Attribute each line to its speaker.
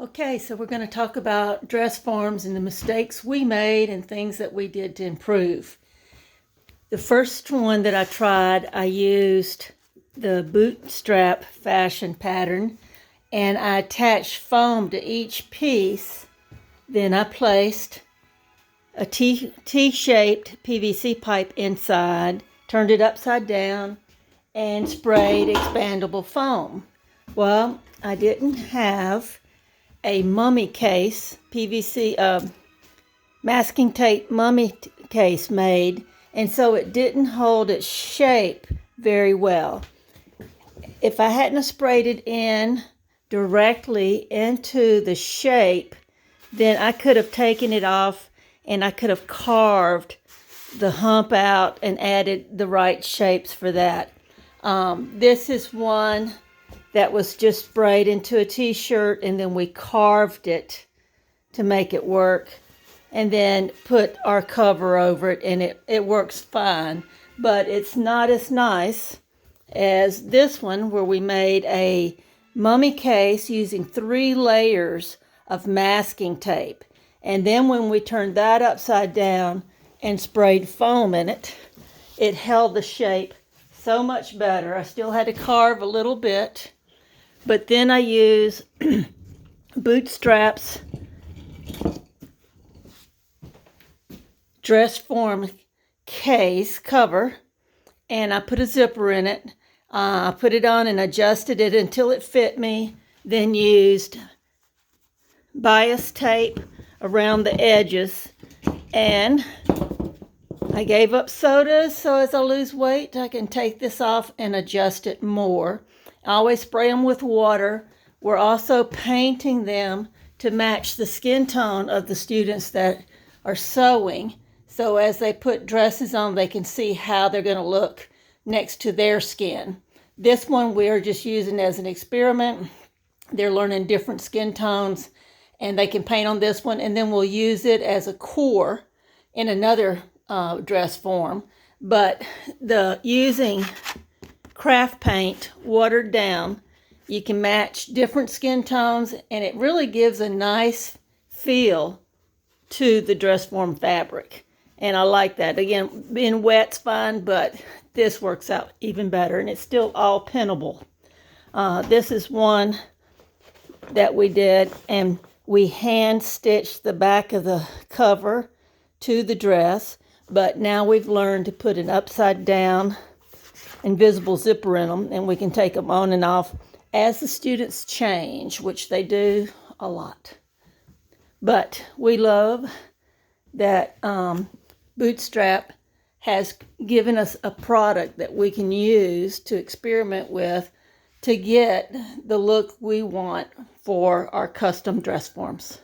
Speaker 1: Okay, so we're going to talk about dress forms and the mistakes we made and things that we did to improve. The first one that I tried, I used the Bootstrap Fashion pattern, and I attached foam to each piece. Then I placed a T-shaped PVC pipe inside, turned it upside down, and sprayed expandable foam. Well, I didn't have a mummy case, PVC masking tape mummy case made, and so it didn't hold its shape very well. If I hadn't sprayed it in directly into the shape, then I could have taken it off and I could have carved the hump out and added the right shapes for that. This is one that was just sprayed into a t-shirt, and then we carved it to make it work, and then put our cover over it, and it works fine. But it's not as nice as this one, where we made a mummy case using 3 layers of masking tape. And then when we turned that upside down and sprayed foam in it, it held the shape so much better. I still had to carve a little bit, but then I use Bootstrap's Dressform case cover, and I put a zipper in it. I put it on and adjusted it until it fit me, then used bias tape around the edges, and I gave up sodas, so as I lose weight, I can take this off and adjust it more. I always spray them with water. We're also painting them to match the skin tone of the students that are sewing. So as they put dresses on, they can see how they're going to look next to their skin. This one we're just using as an experiment. They're learning different skin tones, and they can paint on this one, and then we'll use it as a core in another dress form. But using craft paint watered down, you can match different skin tones, and it really gives a nice feel to the dress form fabric. And I like that. Again, being wet's fine, but this works out even better, and it's still all pinnable. This is one that we did, and we hand stitched the back of the cover to the dress, but now we've learned to put an upside down invisible zipper in them, and we can take them on and off as the students change, which they do a lot. But we love that Bootstrap has given us a product that we can use to experiment with to get the look we want for our custom dress forms.